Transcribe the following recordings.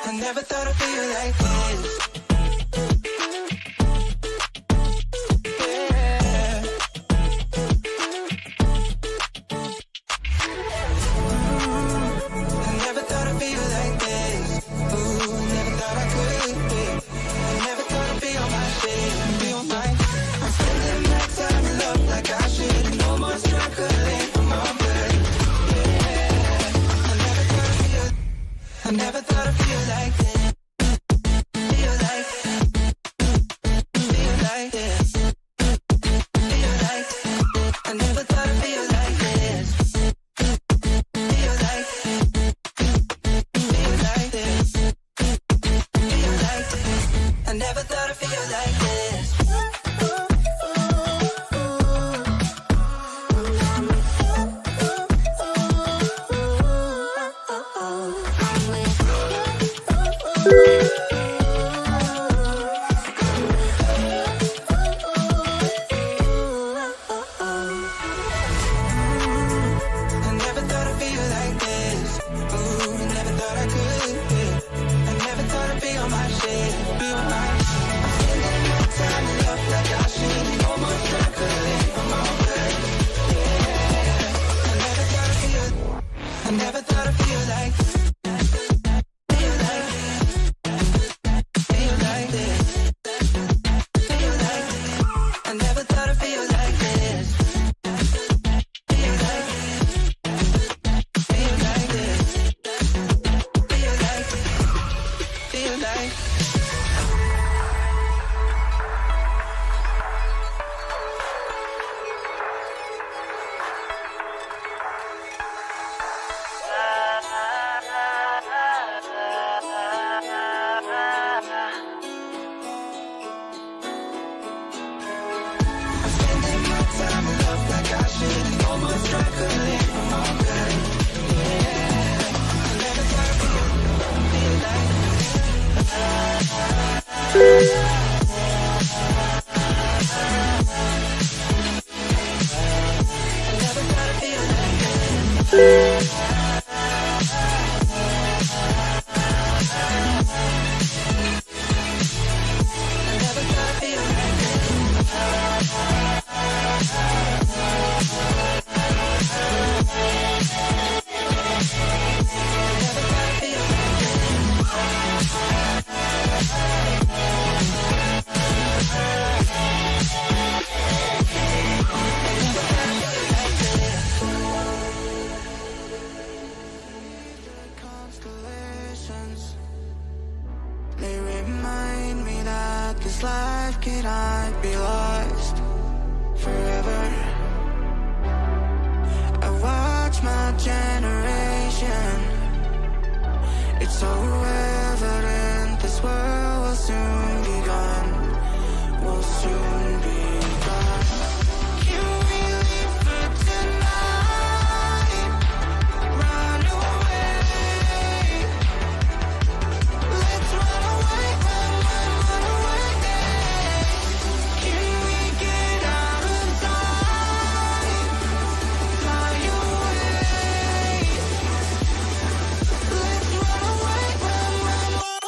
I never thought I'd feel like this. I never thought I'd feel like this. Feel like this. Feel like this. Feel like this. I never thought I'd feel like this. Feel like this. Feel like this. Feel like this. I never thought I'd feel like this. I never thought I'd feel like this. Feel like this. Feel like this. Feel like this. I never thought I'd feel like this. Feel like this. Feel like this. Feel like this. Feel like this life cannot be lost forever. I watch my generation. It's so evident this world will soon be gone. Will soon be gone. Can we live for tonight? Run away. Let's run away, run away. Can we get out of sight? Fly away. Let's run away, run away.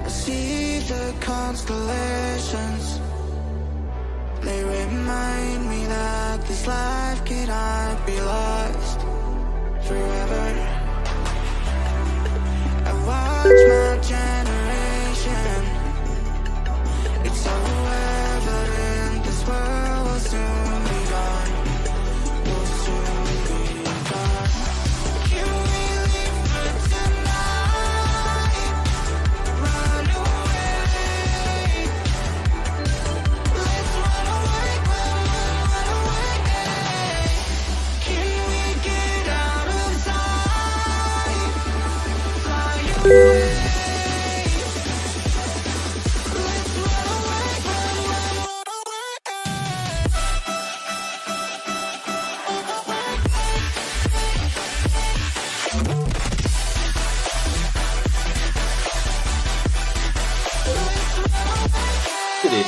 See the constellations. They remind me that this life cannot be lost forever. I watch my generation. It's so evident this world will soon be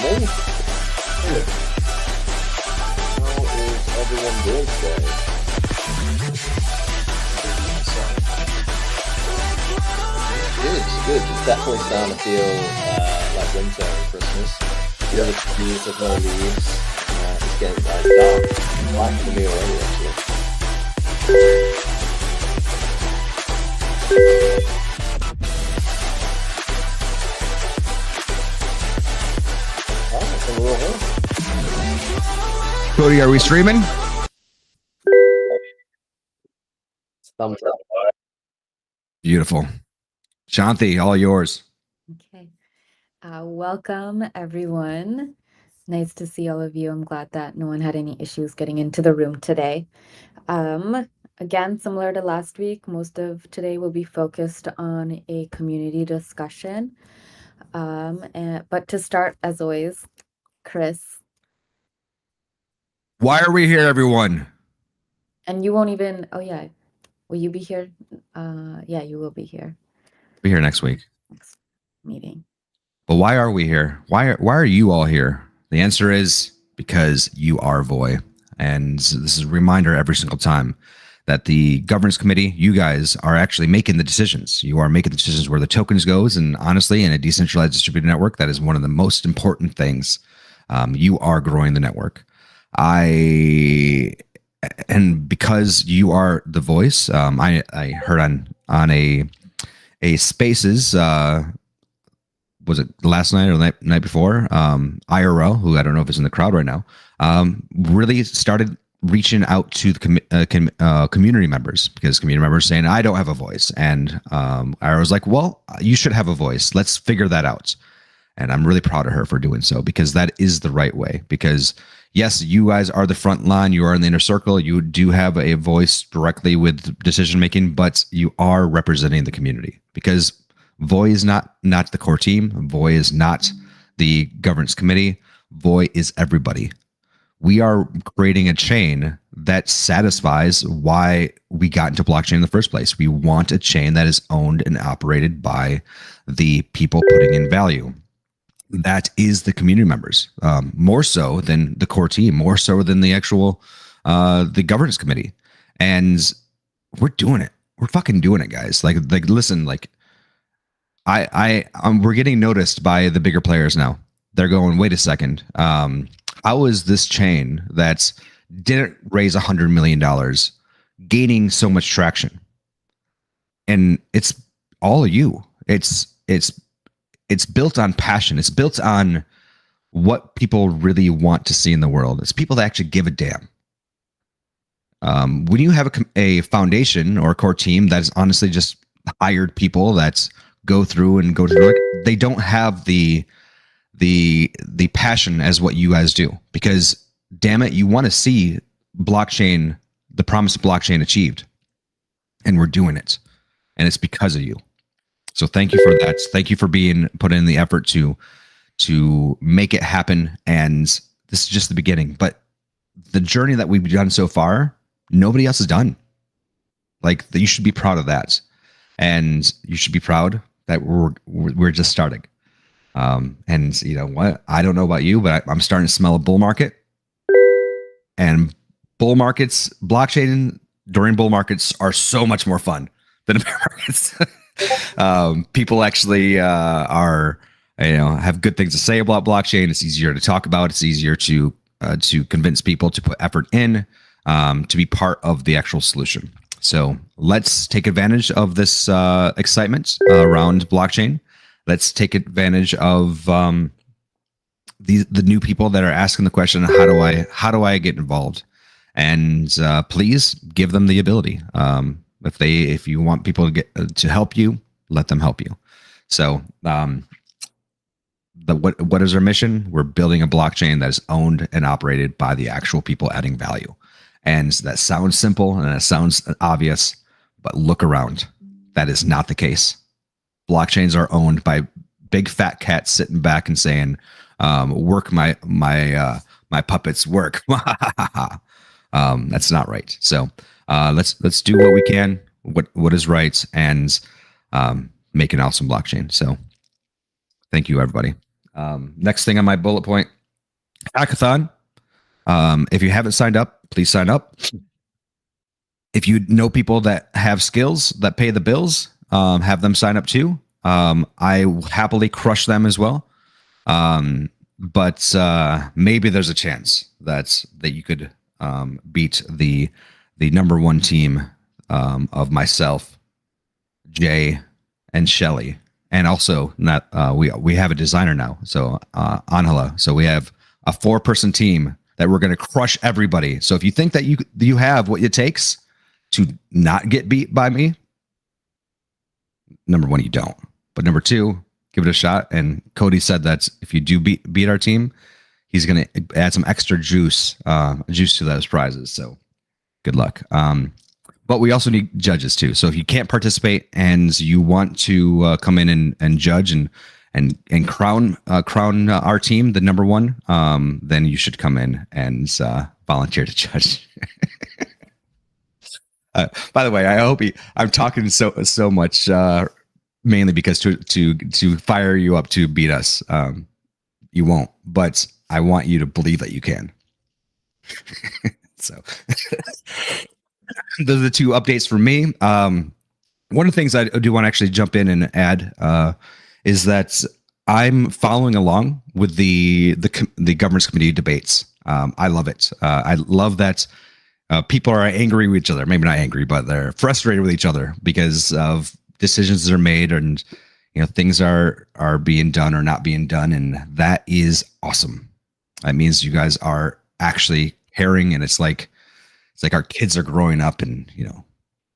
me. Good. How is everyone doing today? Good. It's definitely starting to feel like winter and Christmas. The other trees have no leaves. It's getting dark. Light for me already, actually. Cody, are we streaming? Thumbs up. Beautiful. Shanti, all yours. Okay. Welcome, everyone. Nice to see all of you. I'm glad that no one had any issues getting into the room today. Again, similar to last week, most of today will be focused on a community discussion. But to start, as always, Chris. Why are we here, everyone? And you won't even, oh yeah, will you be here? Yeah, you will be here. Be here next week. Next meeting. But why are we here? Why are you all here? The answer is because you are Voy. And this is a reminder every single time that the governance committee, you guys are actually making the decisions. You are making the decisions where the tokens goes. And honestly, in a decentralized distributed network, that is one of the most important things. You are growing the network. And because you are the voice, I heard on a Spaces, was it last night or the night before? IRL, who I don't know if is in the crowd right now, really started reaching out to the community members, because community members saying, I don't have a voice. And I was like, well, you should have a voice. Let's figure that out. And I'm really proud of her for doing so, because that is the right way. Because yes, you guys are the front line. You are in the inner circle. You do have a voice directly with decision making, but you are representing the community, because Voy is not the core team. Voy is not the governance committee. Voy is everybody. We are creating a chain that satisfies why we got into blockchain in the first place. We want a chain that is owned and operated by the people putting in value. That is the community members, more so than the core team, more so than the actual the governance committee. And we're doing it. We're fucking doing it, guys. Like listen, like we're getting noticed by the bigger players now. They're going, wait a second. How is this chain that didn't raise $100 million gaining so much traction? And it's all of you. It's built on passion. It's built on what people really want to see in the world. It's people that actually give a damn. When you have a foundation or a core team that is honestly just hired people that go through it, they don't have the passion as what you guys do. Because damn it, you want to see blockchain, the promise of blockchain achieved, and we're doing it, and it's because of you. So thank you for that. Thank you for putting in the effort to make it happen. And this is just the beginning. But the journey that we've done so far, nobody else has done. Like, you should be proud of that, and you should be proud that we're just starting. And you know what? I don't know about you, but I'm starting to smell a bull market. And bull markets, blockchain during bull markets are so much more fun than bear markets. People actually are, have good things to say about blockchain. It's easier to talk about. It's easier to convince people to put effort in, to be part of the actual solution. So let's take advantage of this excitement around blockchain. Let's take advantage of the new people that are asking the question, how do I get involved? And please give them the ability. If you want people to help you, let them help you. So what is our mission? We're building a blockchain that is owned and operated by the actual people adding value. And that sounds simple and that sounds obvious, but look around. That is not the case. Blockchains are owned by big fat cats sitting back and saying, "Work my puppets, work." That's not right. So let's do what we can, what is right, and make an awesome blockchain. So thank you, everybody. Next thing on my bullet point, hackathon. If you haven't signed up, please sign up. If you know people that have skills that pay the bills, have them sign up too. I happily crush them as well. But maybe there's a chance that you could beat the number one team of myself, Jay, and Shelly, and also not we have a designer now, so Angela. So we have a 4-person team that we're going to crush everybody. So if you think that you have what it takes to not get beat by me, number one, you don't. But number two, give it a shot. And Cody said that if you do beat our team, he's going to add some extra juice to those prizes. So good luck. But we also need judges too. So if you can't participate and you want to come in and judge and crown our team the number one, then you should come in and volunteer to judge. By the way, I hope I'm talking so much mainly because to fire you up to beat us, you won't. But I want you to believe that you can. So those are the two updates for me. One of the things I do want to actually jump in and add is that I'm following along with the governance committee debates. I love it. I love that people are angry with each other. Maybe not angry, but they're frustrated with each other because of decisions that are made, and things are being done or not being done, and that is awesome. That means you guys are actually caring, and it's like our kids are growing up and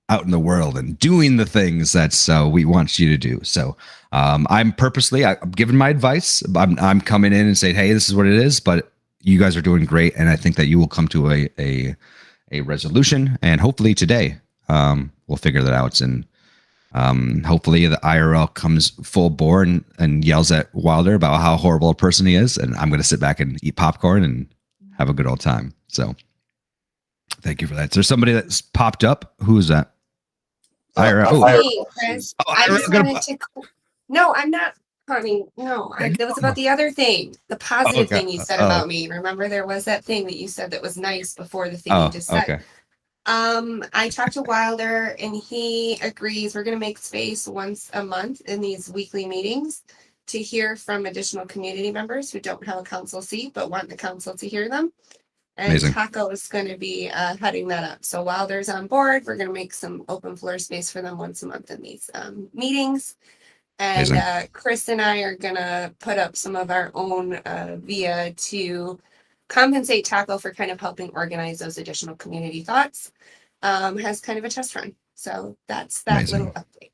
out in the world and doing the things that we want you to do. So I'm giving my advice. I'm coming in and saying, hey, this is what it is, but you guys are doing great, and I think that you will come to a resolution, and hopefully today we'll figure that out, and hopefully the IRL comes full bore and yells at Wilder about how horrible a person he is, and I'm going to sit back and eat popcorn and have a good old time. So thank you for that. Is there somebody that's popped up? Who is that? IRL. That's me, Chris. Oh, I just IRL. wanted to. No, I'm not. That was about the other thing, the positive thing you said about me. Remember, there was that thing that you said that was nice before the thing you just said. Okay. I talked to Wilder, and he agrees we're going to make space once a month in these weekly meetings to hear from additional community members who don't have a council seat but want the council to hear them. And Amazing. Taco is going to be heading that up. So Wilder's on board. We're going to make some open floor space for them once a month in these meetings. And Chris and I are going to put up some of our own via to compensate Taco for kind of helping organize those additional community thoughts as kind of a test run. So that's that Amazing. little update.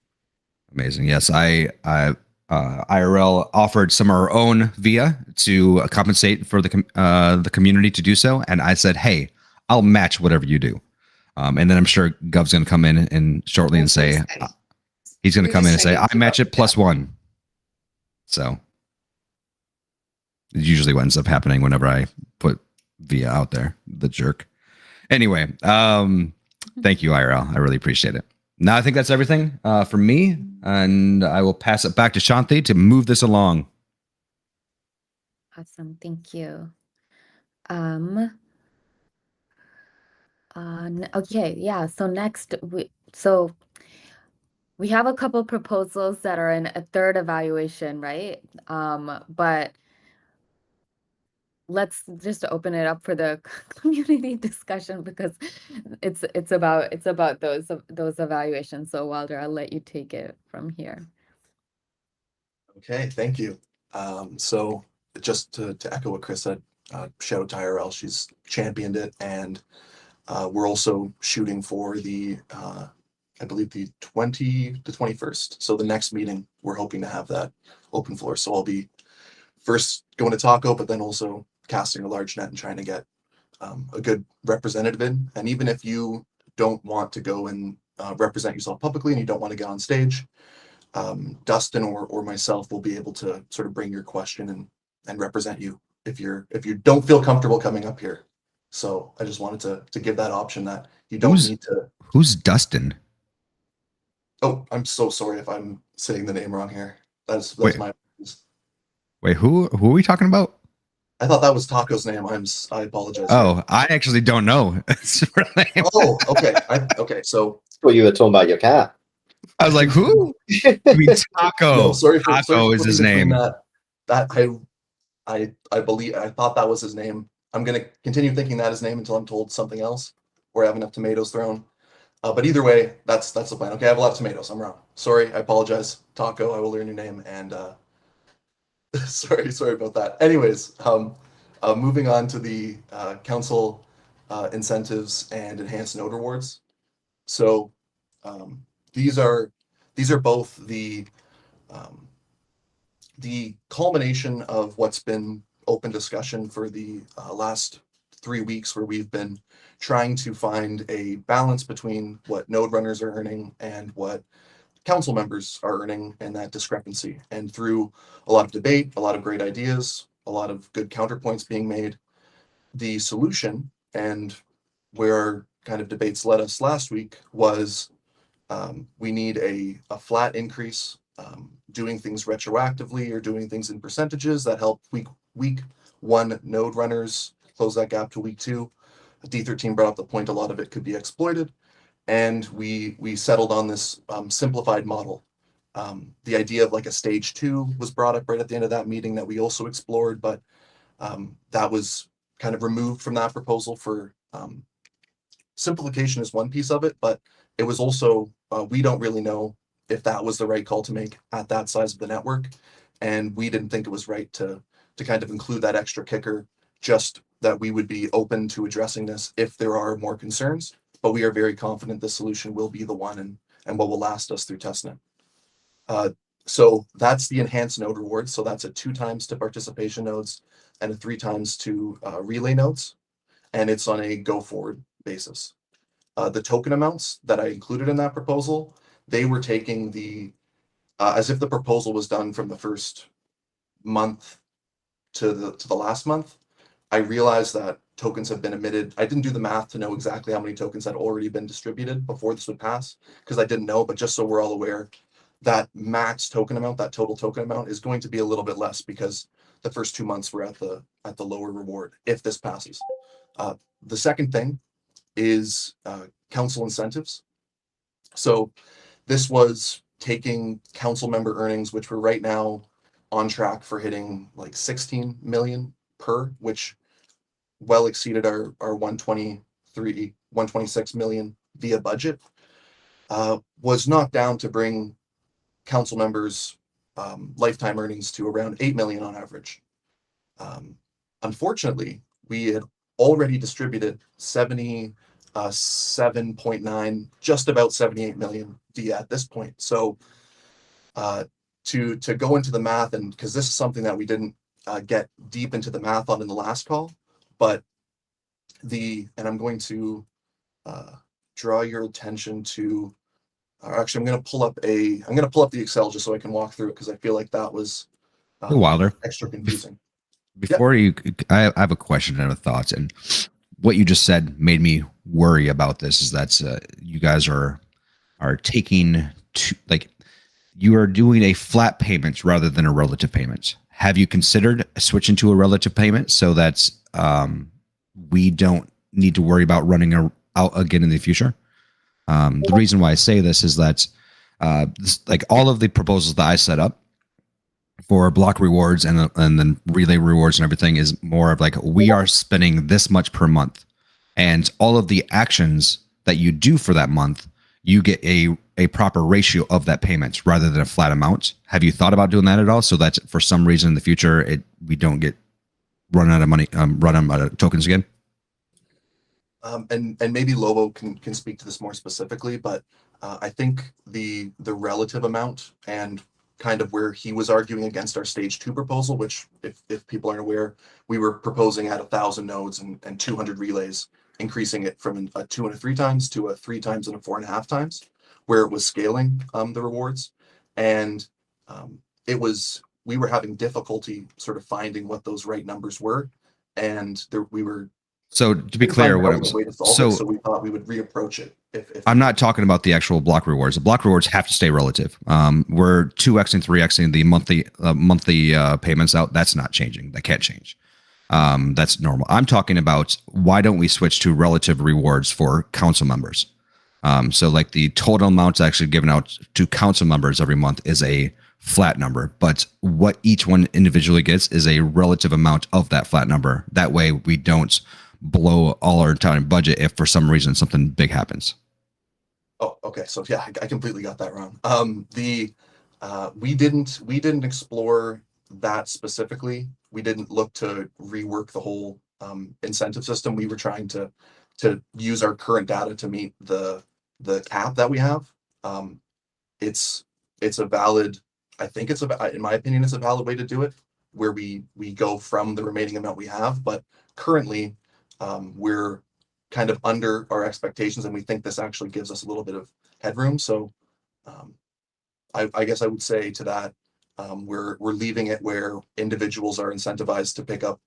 Amazing. Yes, IRL offered some of our own via to compensate for the community to do so, and I said, "Hey, I'll match whatever you do." And then I'm sure Gov's going to come in and shortly and say he's going to come in and say, "I match it +1." So it's usually what ends up happening whenever I put via out there. The jerk. Anyway, thank you, IRL. I really appreciate it. Now I think that's everything for me, and I will pass it back to Shanti to move this along. Awesome. Thank you. Okay, yeah. So next we have a couple proposals that are in a third evaluation, right? But let's just open it up for the community discussion because it's about those evaluations. So Wilder, I'll let you take it from here. Okay, thank you. So just to echo what Chris said, shout out to IRL, she's championed it, and we're also shooting for the I believe the 20th to 21st. So the next meeting, we're hoping to have that open floor. So I'll be first going to Taco, but then also casting a large net and trying to get a good representative in. And even if you don't want to go and represent yourself publicly and you don't want to get on stage, Dustin or myself will be able to sort of bring your question and represent you if you don't feel comfortable coming up here. So I just wanted to give that option that you don't need to. Who's Dustin? Oh, I'm so sorry if I'm saying the name wrong here. That's Wait. my. Wait, who are we talking about? I thought that was Taco's name. I apologize. Oh, I actually don't know. It's her name. Oh, okay. Okay. So Well, you were talking about your cat. I was like, who? I mean, Taco. no, sorry for Taco is putting his between name. That I believe I thought that was his name. I'm gonna continue thinking that his name until I'm told something else, or I have enough tomatoes thrown. But either way, that's the plan. Okay, I have a lot of tomatoes. I'm wrong. Sorry, I apologize, Taco. I will learn your name. And sorry about that. Anyways, moving on to the council incentives and enhanced node rewards. So these are both the culmination of what's been open discussion for the last 3 weeks, where we've been trying to find a balance between what node runners are earning and what council members are earning, and that discrepancy. And through a lot of debate, a lot of great ideas, a lot of good counterpoints being made, the solution, and where kind of debates led us last week, was we need a flat increase, doing things retroactively or doing things in percentages that help week one node runners close that gap to week two. D13 brought up the point a lot of it could be exploited, and we settled on this simplified model. The idea of like a stage 2 was brought up right at the end of that meeting that we also explored, but that was kind of removed from that proposal for simplification is one piece of it, but it was also, we don't really know if that was the right call to make at that size of the network. And we didn't think it was right to kind of include that extra kicker, just that we would be open to addressing this if there are more concerns. But we are very confident the solution will be the one and what will last us through testnet. So that's the enhanced node reward. So that's a 2 times to participation nodes and a 3 times to relay nodes. And it's on a go forward basis. The token amounts that I included in that proposal, they were taking the, as if the proposal was done from the first month to the last month. I realized that tokens have been emitted. I didn't do the math to know exactly how many tokens had already been distributed before this would pass, because I didn't know, but just so we're all aware, that max token amount, that total token amount, is going to be a little bit less because the first 2 months were at the lower reward if this passes. The second thing is council incentives. So this was taking council member earnings, which were right now on track for hitting like 16 million per, which well exceeded our 126 million via budget, was knocked down to bring council members lifetime earnings to around 8 million on average. Unfortunately, we had already distributed 77.9, just about 78 million via at this point. So to go into the math, and because this is something that we didn't get deep into the math on in the last call, but and I'm going to draw your attention to, actually I'm going to pull up the Excel just so I can walk through it, because I feel like that was Wilder, extra confusing. before I have a question and a thoughts, and what you just said made me worry about this. Is that you guys are taking you are doing a flat payment rather than a relative payment. Have you considered switching to a relative payment so that we don't need to worry about running out again in the future? The reason why I say this is that like all of the proposals that I set up for block rewards and then relay rewards and everything is more of like, we are spending this much per month, and all of the actions that you do for that month, you get a proper ratio of that payment rather than a flat amount. Have you thought about doing that at all, so that for some reason in the future we don't get run out of money, run out of tokens again? And maybe Lobo can speak to this more specifically, but I think the relative amount and kind of where he was arguing against our stage 2 proposal, which if people aren't aware, we were proposing at 1,000 nodes and 200 relays, increasing it from a 2 and a 3 times to a 3 times and a 4.5 times, where it was scaling the rewards. And we were having difficulty sort of finding what those right numbers were. And we were So to be Couldn't clear, find what a I'm way to solve so it, so we thought we would reapproach it. If I'm not talking about the actual block rewards. The block rewards have to stay relative. We're 2x and 3xing the monthly payments out. That's not changing. That can't change. That's normal. I'm talking about why don't we switch to relative rewards for council members? So like the total amount actually given out to council members every month is a flat number, but what each one individually gets is a relative amount of that flat number. That way we don't blow all our entire budget if for some reason something big happens. Oh, okay. So yeah, I completely got that wrong. We didn't explore that specifically. We didn't look to rework the whole incentive system. We were trying to use our current data to meet the cap that we have. It's a valid. I think in my opinion, it's a valid way to do it, where we go from the remaining amount we have. But currently, we're kind of under our expectations, and we think this actually gives us a little bit of headroom. So I guess I would say to that, we're leaving it where individuals are incentivized to pick up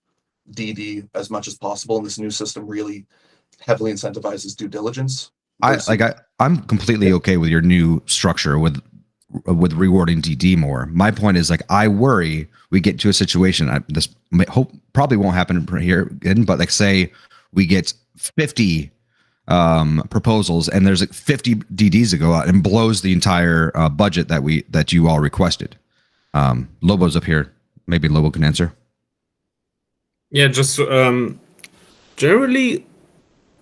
DD as much as possible, and this new system really heavily incentivizes due diligence. I'm completely okay with your new structure with rewarding DD more. My point is, like, I worry we get to a situation. This probably won't happen here again, but like, say we get 50 proposals and there's like 50 DDs to go out and blows the entire budget that you all requested. Lobo's up here. Maybe Lobo can answer. Yeah, just generally,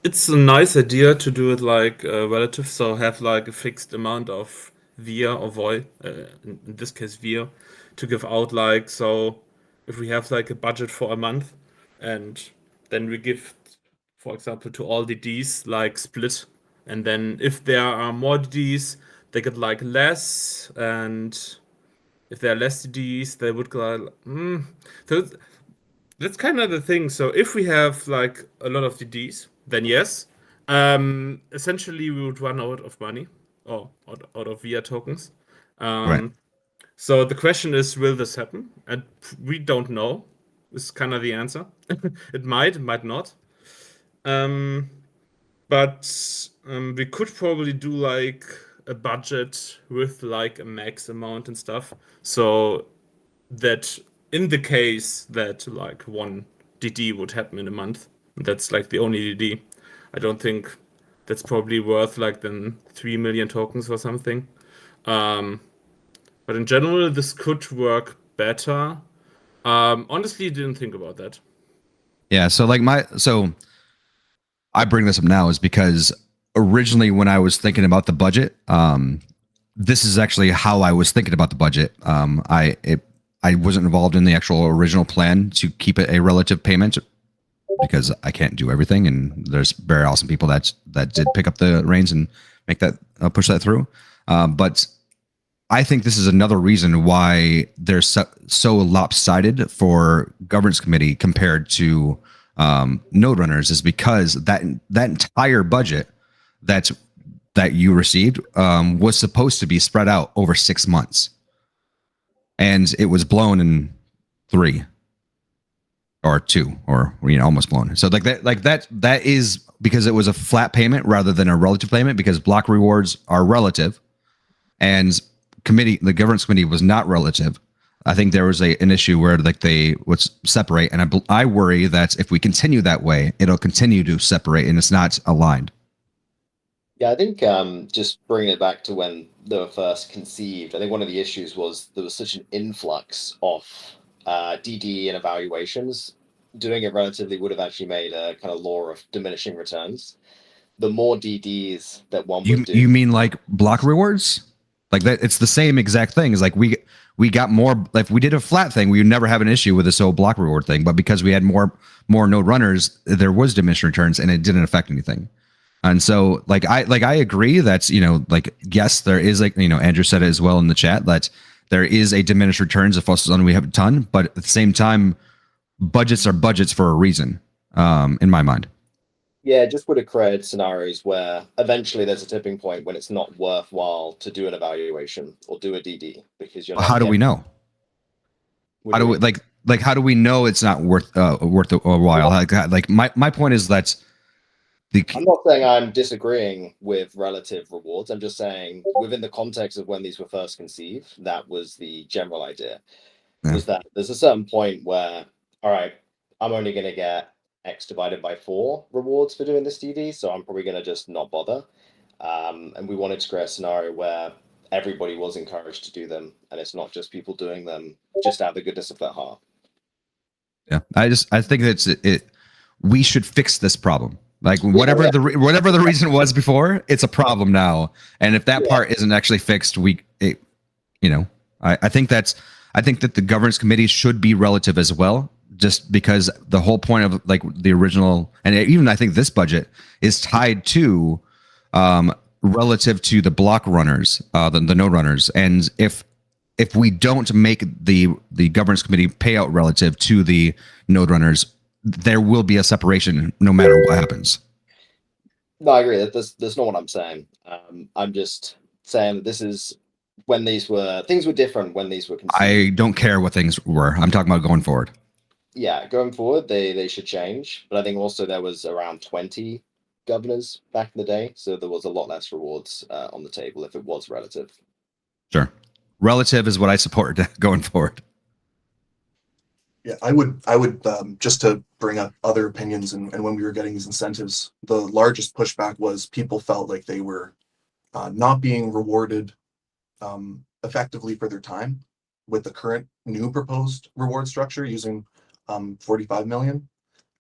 it's a nice idea to do it like relative, so have like a fixed amount of VIA or VOI, in this case VIA, to give out. Like, so if we have like a budget for a month, and then we give, for example, to all DDs like split, and then if there are more DDs, they get like less, and if there are less DDs, they would go. So that's kind of the thing. So if we have like a lot of DDs, then yes, essentially we would run out of money or out of VIA tokens. Right. So the question is, will this happen? And we don't know. Is kind of the answer. It might not. But we could probably do like a budget with like a max amount and stuff, so that in the case that like one DD would happen in a month, that's like the only DD, I don't think that's probably worth like then 3 million tokens or something. But in general, this could work better. Honestly, didn't think about that. Yeah. So I bring this up now is because originally when I was thinking about the budget, this is actually how I was thinking about the budget. I wasn't involved in the actual original plan to keep it a relative payment because I can't do everything, and there's very awesome people that did pick up the reins and make that push that through. But I think this is another reason why they're so lopsided for governance committee compared to node runners, is because that entire budget that you received was supposed to be spread out over 6 months, and it was blown in 3 or 2, or almost blown. So that is because it was a flat payment rather than a relative payment, because block rewards are relative, and the governance committee was not relative. I think there was an issue where like they would separate, and I worry that if we continue that way, it'll continue to separate, and it's not aligned. Yeah, I think just bringing it back to when they were first conceived, I think one of the issues was there was such an influx of DD and evaluations. Doing it relatively would have actually made a kind of law of diminishing returns. The more DDs that one would do. You mean like block rewards? Like that, it's the same exact thing. It's like we got more. If we did a flat thing, we would never have an issue with this whole block reward thing. But because we had more node runners, there was diminished returns, and it didn't affect anything. And so, I agree that yes, there is Andrew said it as well in the chat that there is a diminished returns if us we have a ton, but at the same time, budgets are budgets for a reason. In my mind. Yeah, just would have created scenarios where eventually there's a tipping point when it's not worthwhile to do an evaluation or do a DD because you're not. How do we know? How do we like how do we know it's not worth a while? Like my point is that I'm not saying I'm disagreeing with relative rewards. I'm just saying within the context of when these were first conceived, that was the general idea. Yeah. Was that there's a certain point where, all right, I'm only going to get X divided by 4 rewards for doing this DD, so I'm probably going to just not bother. And we wanted to create a scenario where everybody was encouraged to do them, and it's not just people doing them just out of the goodness of their heart. Yeah, I think it. We should fix this problem. Like whatever the reason was before, it's a problem now. And if that part isn't actually fixed, I think that the governance committee should be relative as well, just because the whole point of like the original, and even I think this budget is tied to relative to the block runners, the node runners. And if we don't make the governance committee payout relative to the node runners, there will be a separation no matter what happens. No, I agree. That's not what I'm saying. I'm just saying that this is when things were different when these were conceived. I don't care what things were. I'm talking about going forward. Yeah, going forward, they should change. But I think also there was around 20 governors back in the day, so there was a lot less rewards on the table if it was relative. Sure. Relative is what I support going forward. Yeah, I would just to bring up other opinions and when we were getting these incentives, the largest pushback was people felt like they were not being rewarded effectively for their time with the current new proposed reward structure using 45 million,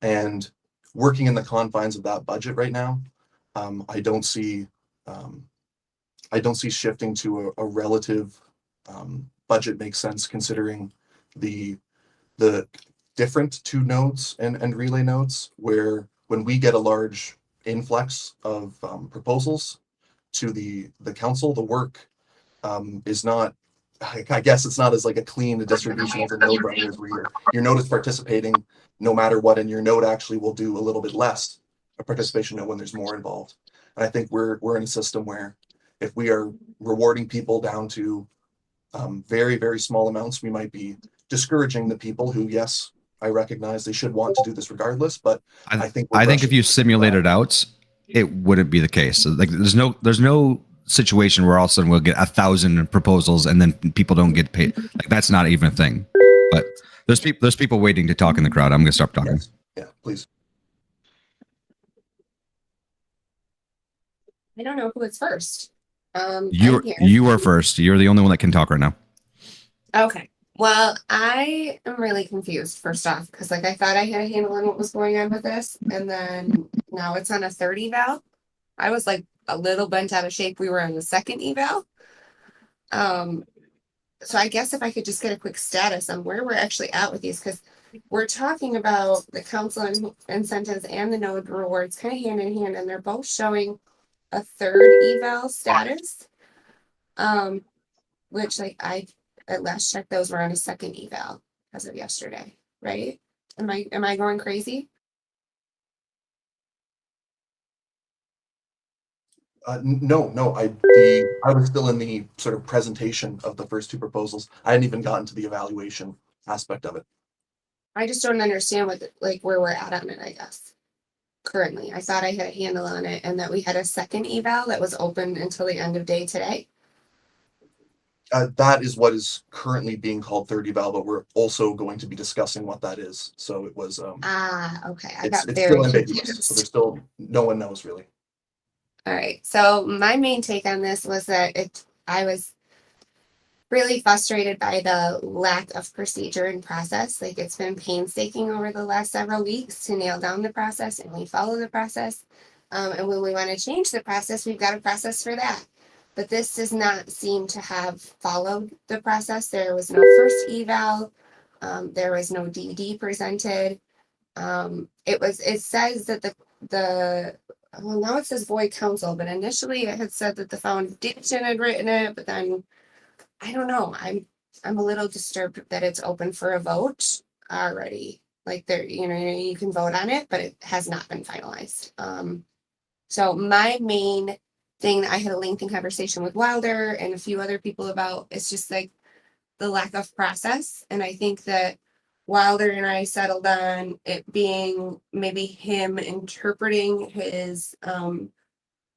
and working in the confines of that budget right now. I don't see shifting to a relative budget makes sense, considering the different 2 nodes and relay nodes, where when we get a large influx of proposals to the council, the work is not, I guess it's not as like a clean distribution over node runners where your node is participating no matter what, and your node actually will do a little bit less a participation node when there's more involved. And I think we're in a system where if we are rewarding people down to very, very small amounts, we might be discouraging the people who, yes, I recognize they should want to do this regardless, but I think if you simulate it out, it wouldn't be the case. So, like there's no situation where all of a sudden we'll get 1,000 proposals and then people don't get paid. Like that's not even a thing. But there's people waiting to talk in the crowd. I'm gonna stop talking. Yes. Yeah, please. I don't know who is first. You are first. You're the only one that can talk right now. Okay. Well, I am really confused, first off, because like I thought I had a handle on what was going on with this, and then now it's on a 3rd eval. I was like a little bent out of shape. We were on the 2nd eval. So I guess if I could just get a quick status on where we're actually at with these, because we're talking about the council incentives and the node rewards kind of hand in hand, and they're both showing a 3rd eval status. Which like I at last check those were on a 2nd eval as of yesterday, right? Am I going crazy? No. I was still in the sort of presentation of the first 2 proposals. I hadn't even gotten to the evaluation aspect of it. I just don't understand where we're at on it, I guess. Currently, I thought I had a handle on it and that we had a 2nd eval that was open until the end of day today. That is what is currently being called 3rd eval, but we're also going to be discussing what that is. So it was okay. I it's got very still ambiguous. confused. So there's still no one knows really. All right. So my main take on this was that I was really frustrated by the lack of procedure and process. Like it's been painstaking over the last several weeks to nail down the process, and we follow the process. And when we want to change the process, we've got a process for that. But this does not seem to have followed the process. There was no first eval. There was no DD presented. It says that well, now it says void council, but initially it had said that the foundation had written it, but then I don't know. I'm a little disturbed that it's open for a vote already. Like there, you can vote on it, but it has not been finalized. So my main thing that I had a lengthy conversation with Wilder and a few other people about is just like the lack of process. And I think that Wilder and I settled on it being maybe him interpreting his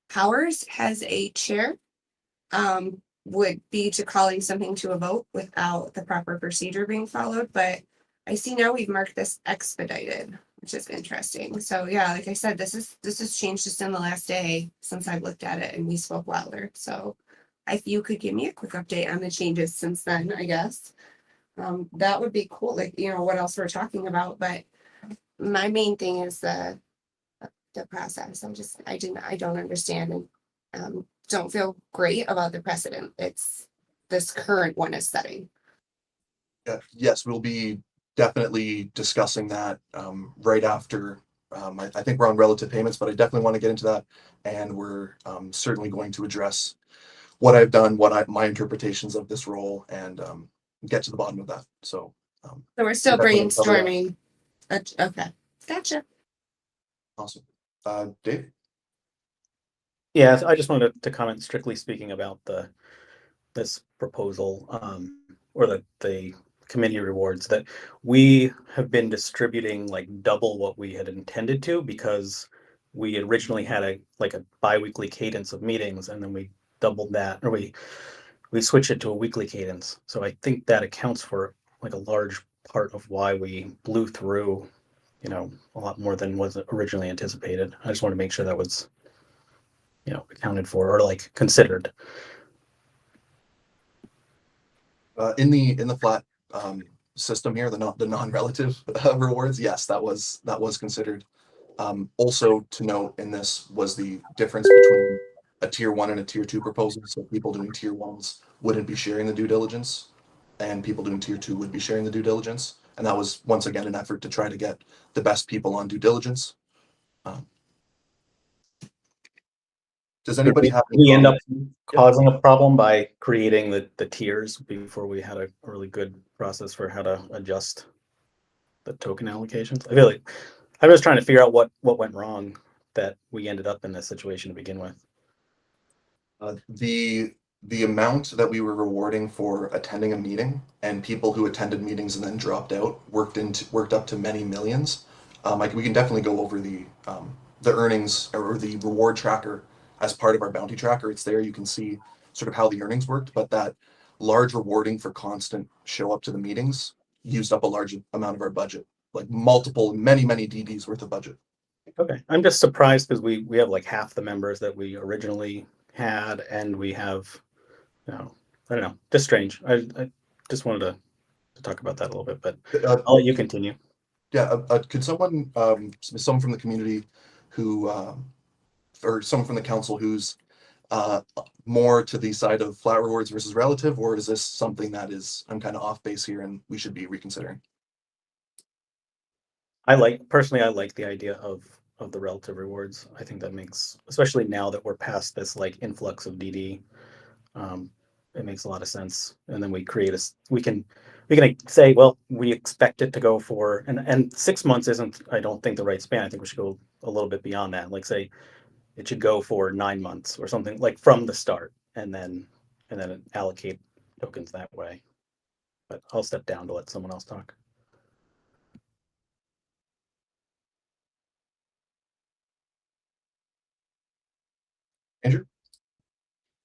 powers as a chair would be to calling something to a vote without the proper procedure being followed. But I see now we've marked this expedited, which is interesting. So yeah, like I said, this has changed just in the last day since I've looked at it and we spoke Wilder. So if you could give me a quick update on the changes since then, I guess. That would be cool. Like, you know, what else we're talking about. But my main thing is the process. I don't understand and don't feel great about the precedent it's this current one is setting. Yes, we'll be definitely discussing that right after. I think we're on relative payments, but I definitely want to get into that. And we're certainly going to address what I've done, my interpretations of this role, and get to the bottom of that. So we're still definitely gonna cover that. brainstorming. Okay, gotcha. Awesome. Dave? Yeah, I just wanted to comment strictly speaking about this proposal or the committee rewards, that we have been distributing like double what we had intended to, because we originally had a bi-weekly cadence of meetings, and then we doubled that, or we switched it to a weekly cadence. So I think that accounts for like a large part of why we blew through, you know, a lot more than was originally anticipated. I just want to make sure that was, you know, accounted for or like considered. In the flat system here, the non-relative rewards, yes, that was considered. Also to note in this was the difference between a tier 1 and a tier 2 proposal. So people doing tier 1s wouldn't be sharing the due diligence, and people doing tier 2 would be sharing the due diligence. And that was once again an effort to try to get the best people on due diligence. Does anybody have any we end up comments? causing a problem by creating the tiers before we had a really good process for how to adjust the token allocations? I feel like I was trying to figure out what went wrong that we ended up in this situation to begin with. The amount that we were rewarding for attending a meeting and people who attended meetings and then dropped out worked up to many millions. We can definitely go over the earnings or the reward tracker as part of our bounty tracker. It's there. You can see sort of how the earnings worked, but that large rewarding for constant show up to the meetings used up a large amount of our budget, like many DDs worth of budget. Okay, I'm just surprised because we have like half the members that we originally had, and we have, you know, I don't know, just strange. I just wanted to talk about that a little bit, but I'll let you continue. Yeah, could someone from the community who or someone from the council who's more to the side of flat rewards versus relative, or is this something that I'm kind of off base here and we should be reconsidering? I like the idea of the relative rewards. I think that makes, especially now that we're past this like influx of DD, it makes a lot of sense. And then we can say, well, we expect it to go for, and 6 months isn't, I don't think, the right span. I think we should go a little bit beyond that. Like say it should go for 9 months or something, like from the start, and then allocate tokens that way. But I'll step down to let someone else talk. Andrew?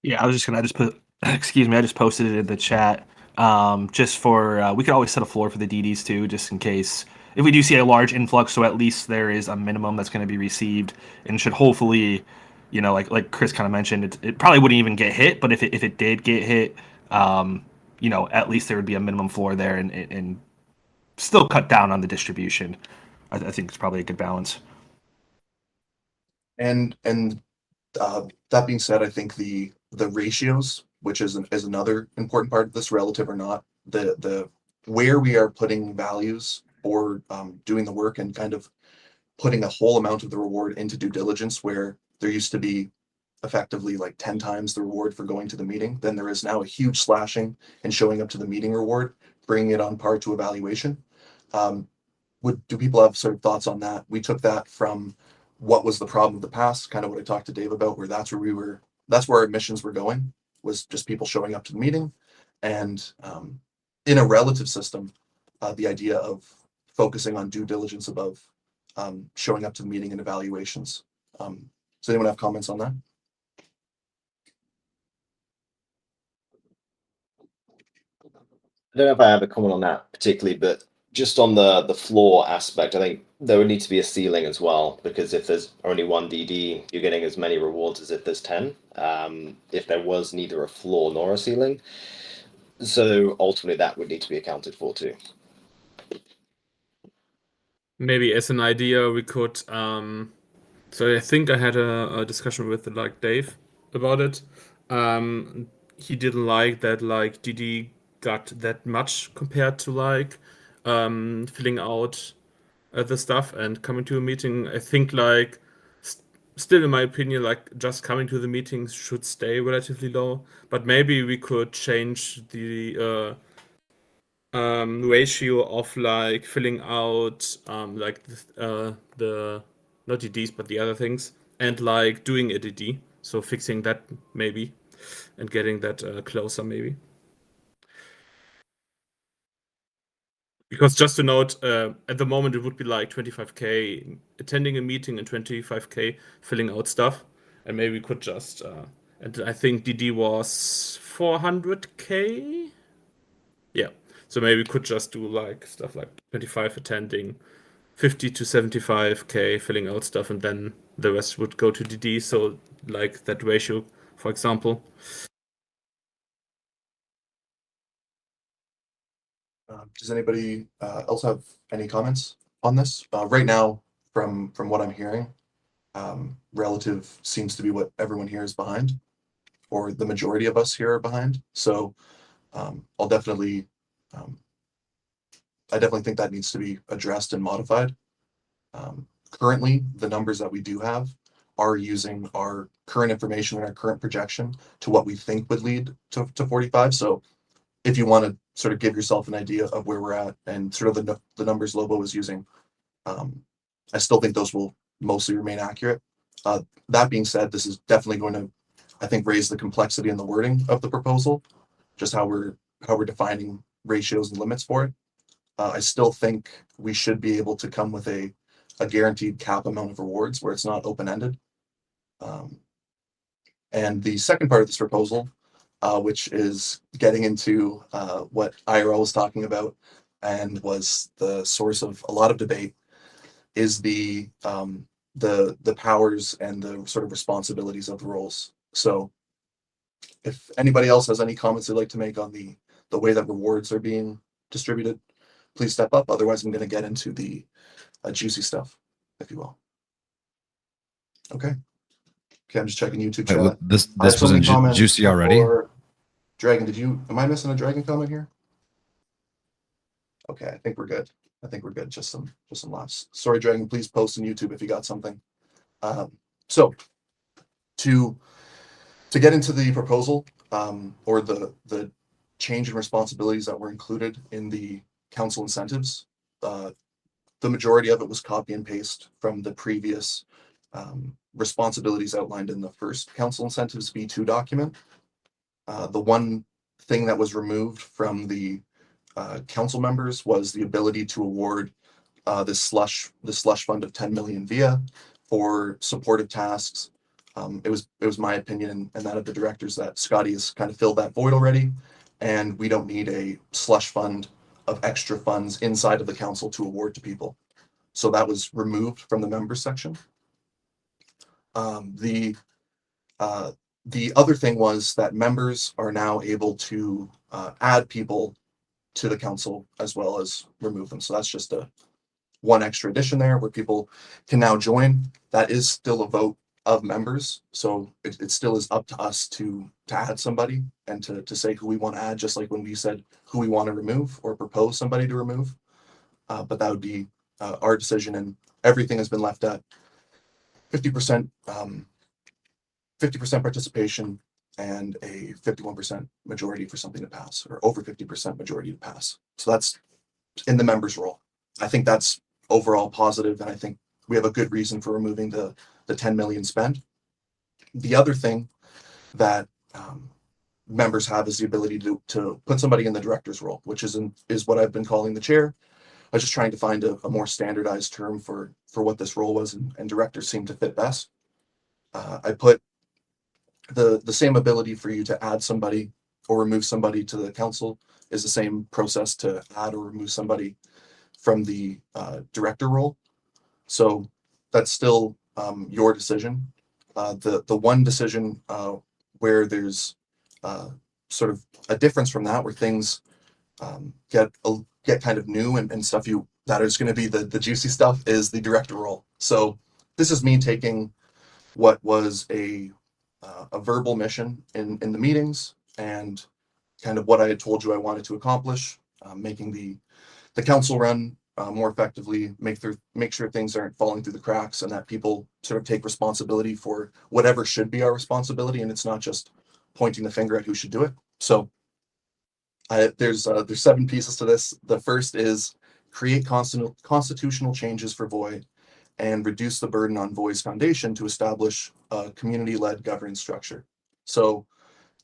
Yeah, I just put, excuse me, I just posted it in the chat. Just for, we could always set a floor for the DDs too, just in case if we do see a large influx, so at least there is a minimum that's going to be received, and should hopefully, you know, like Chris kind of mentioned, it probably wouldn't even get hit, but if it did get hit, you know, at least there would be a minimum floor there, and still cut down on the distribution. I think it's probably a good balance. And that being said, I think the ratios, which is another important part of this, relative or not, the where we are putting values or doing the work and kind of putting a whole amount of the reward into due diligence, where there used to be effectively like 10 times the reward for going to the meeting, then there is now a huge slashing and showing up to the meeting reward, bringing it on par to evaluation. Do people have sort of thoughts on that? We took that from what was the problem of the past, kind of what I talked to Dave about, where that's where our missions were going, was just people showing up to the meeting. And in a relative system, the idea of focusing on due diligence above showing up to the meeting and evaluations. Does anyone have comments on that? I don't know if I have a comment on that particularly, but just on the floor aspect, I think there would need to be a ceiling as well, because if there's only one DD, you're getting as many rewards as if there's 10. If there was neither a floor nor a ceiling, so ultimately that would need to be accounted for too. Maybe as an idea, we could. So I think I had a discussion with like Dave about it. He didn't like that like DD got that much compared to like filling out the stuff and coming to a meeting. I think like still in my opinion, like just coming to the meetings should stay relatively low, but maybe we could change the ratio of like filling out like the not DDs but the other things, and like doing a DD, so fixing that maybe and getting that closer maybe. Because just to note, at the moment it would be like 25k attending a meeting and 25k filling out stuff, and maybe we could just and I think DD was 400k. Yeah, so maybe we could just do like stuff like 25 attending, 50 to 75k filling out stuff, and then the rest would go to DD. So like that ratio, for example. Does anybody else have any comments on this? Right now, from what I'm hearing, relative seems to be what everyone here is behind, or the majority of us here are behind. So I'll definitely, I definitely think that needs to be addressed and modified. Currently, the numbers that we do have are using our current information and our current projection to what we think would lead to 45. So if you want to sort of give yourself an idea of where we're at and sort of the numbers Lobo was using, I still think those will mostly remain accurate. That being said, this is definitely going to, I think, raise the complexity and the wording of the proposal, just how we're defining ratios and limits for it. I still think we should be able to come with a guaranteed cap amount of rewards where it's not open-ended. And the second part of this proposal, which is getting into what IRL was talking about and was the source of a lot of debate, is the powers and the sort of responsibilities of the roles. So if anybody else has any comments they'd like to make on the way that rewards are being distributed, please step up. Otherwise, I'm going to get into the juicy stuff, if you will. Okay, I'm just checking YouTube chat. Wait, this wasn't juicy already? Dragon, am I missing a Dragon comment here? Okay, I think we're good. Just some laughs. Sorry, Dragon, please post on YouTube if you got something. So to get into the proposal, or the change in responsibilities that were included in the council incentives, the majority of it was copy and paste from the previous responsibilities outlined in the first council incentives V2 document. The one thing that was removed from the council members was the ability to award the slush fund of 10 million via for supportive tasks. It was my opinion and that of the directors that Scotty has kind of filled that void already, and we don't need a slush fund of extra funds inside of the council to award to people. So that was removed from the members section. The other thing was that members are now able to add people to the council as well as remove them. So that's just one extra addition there where people can now join. That is still a vote of members. So it still is up to us to add somebody and to say who we want to add, just like when we said who we want to remove or propose somebody to remove. But that would be our decision, and everything has been left at 50% participation and a 51% majority for something to pass, or over 50% majority to pass. So that's in the members' role. I think that's overall positive, and I think we have a good reason for removing the 10 million spend. The other thing that members have is the ability to put somebody in the director's role, which is what I've been calling the chair, I was just trying to find a more standardized term for what this role was, and directors seemed to fit best. I put the same ability for you to add somebody or remove somebody to the council is the same process to add or remove somebody from the director role. So that's still your decision. The one decision where there's sort of a difference from that, where things get kind of new and stuff that is going to be the juicy stuff, is the director role. So this is me taking what was a verbal mission in the meetings and kind of what I had told you I wanted to accomplish, making the council run more effectively, make sure things aren't falling through the cracks, and that people sort of take responsibility for whatever should be our responsibility, and it's not just pointing the finger at who should do it. So there's 7 pieces to this. The first is create constitutional changes for VOI and reduce the burden on VOI's foundation to establish a community-led governance structure. So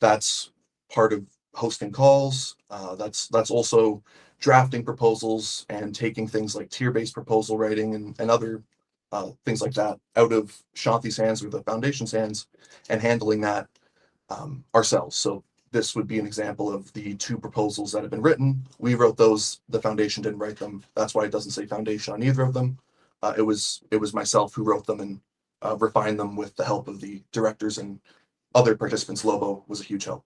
that's part of hosting calls. That's also drafting proposals and taking things like tier-based proposal writing and other things like that out of Shanti's hands or the foundation's hands and handling that ourselves. So this would be an example of the 2 proposals that have been written. We wrote those, the foundation didn't write them. That's why it doesn't say foundation on either of them. It was myself who wrote them and refined them with the help of the directors and other participants. Lobo was a huge help.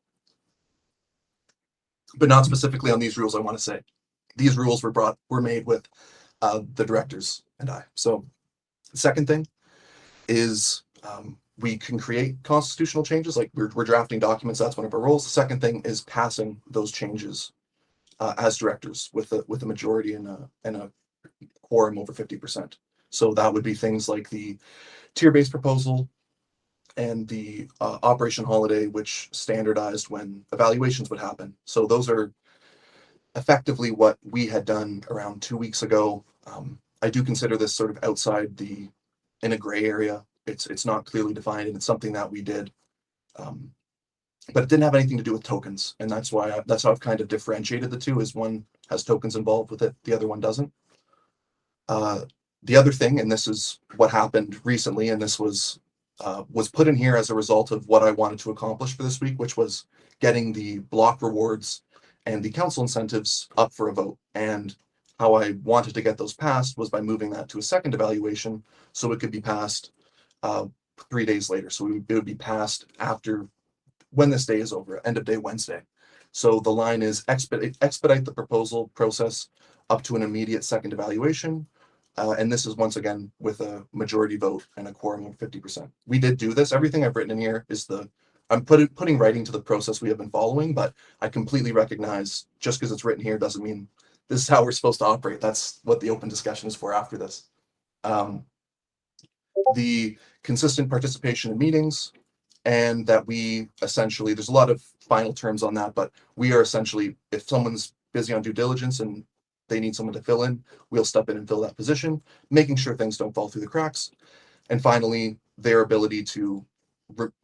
But not specifically on these rules, I want to say. These rules were made with the directors and I. So the second thing is we can create constitutional changes, like we're drafting documents. That's one of our roles. The second thing is passing those changes as directors with a majority and a quorum over 50%. So that would be things like the tier-based proposal and the Operation Holiday, which standardized when evaluations would happen. So those are effectively what we had done around 2 weeks ago. I do consider this sort of outside in a gray area. It's not clearly defined, and it's something that we did, but it didn't have anything to do with tokens, and that's how I've kind of differentiated the two. Is one has tokens involved with it, the other one doesn't. The other thing, and this is what happened recently, and this was put in here as a result of what I wanted to accomplish for this week, which was getting the block rewards and the council incentives up for a vote. And how I wanted to get those passed was by moving that to a second evaluation, so it could be passed 3 days later. So it would be passed after when this day is over, end of day Wednesday. So the line is expedite the proposal process up to an immediate second evaluation. And this is once again with a majority vote and a quorum of 50%. We did do this. Everything I've written in here is I'm putting writing to the process we have been following, but I completely recognize just because it's written here doesn't mean this is how we're supposed to operate. That's what the open discussion is for after this. The consistent participation in meetings, and that we essentially, there's a lot of final terms on that, but we are essentially, if someone's busy on due diligence and they need someone to fill in, we'll step in and fill that position, making sure things don't fall through the cracks. And finally, their ability to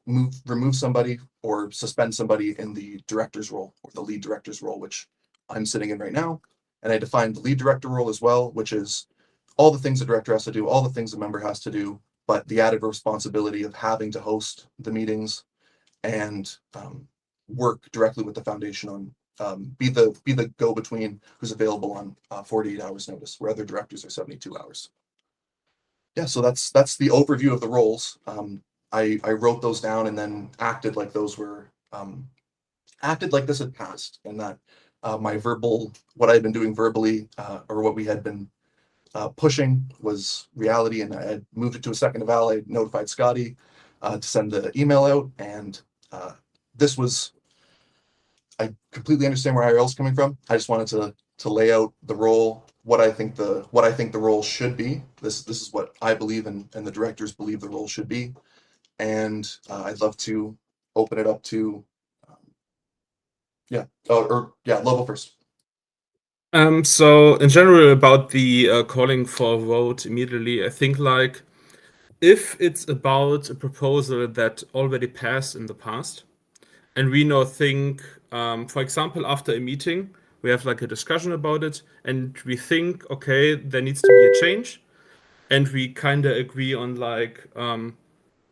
remove somebody or suspend somebody in the director's role or the lead director's role, which I'm sitting in right now. And I defined the lead director role as well, which is all the things the director has to do, all the things the member has to do, but the added responsibility of having to host the meetings and work directly with the foundation on be the go-between who's available on 48 hours notice, where other directors are 72 hours. Yeah, so that's the overview of the roles. I wrote those down and then acted like those were acted like this had passed, and that what I had been doing verbally or what we had been pushing was reality, and I had moved it to a second eval. I notified Scotty to send the email out, and this was, I completely understand where IRL's coming from. I just wanted to lay out the role, what I think the role should be. This is what I believe and the directors believe the role should be, and I'd love to open it up to Lobo first. So in general, about the calling for a vote immediately, I think like if it's about a proposal that already passed in the past, and we now think, for example, after a meeting, we have like a discussion about it, and we think, okay, there needs to be a change, and we kind of agree on like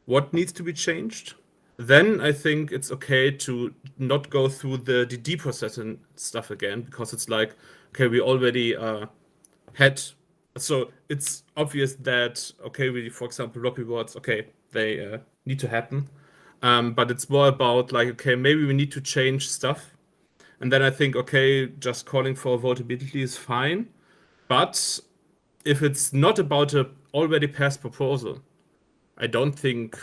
what needs to be changed, then I think it's okay to not go through the DD process and stuff again, because it's like, okay, we already had, so it's obvious that, okay, we, for example, block rewards, okay, they need to happen. But it's more about like, okay, maybe we need to change stuff. And then I think, okay, just calling for a vote immediately is fine. But if it's not about a already passed proposal, I don't think,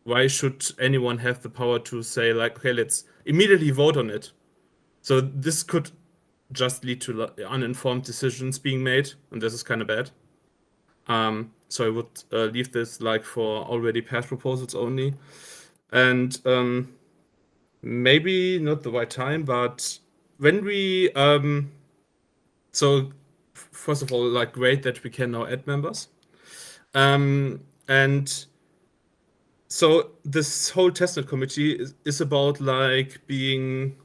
why should anyone have the power to say like, okay, let's immediately vote on it? So this could just lead to uninformed decisions being made, and this is kind of bad. So I would leave this like for already passed proposals only. And maybe not the right time, but when we so first of all, like, great that we can now add members, and so this whole testnet committee is about like being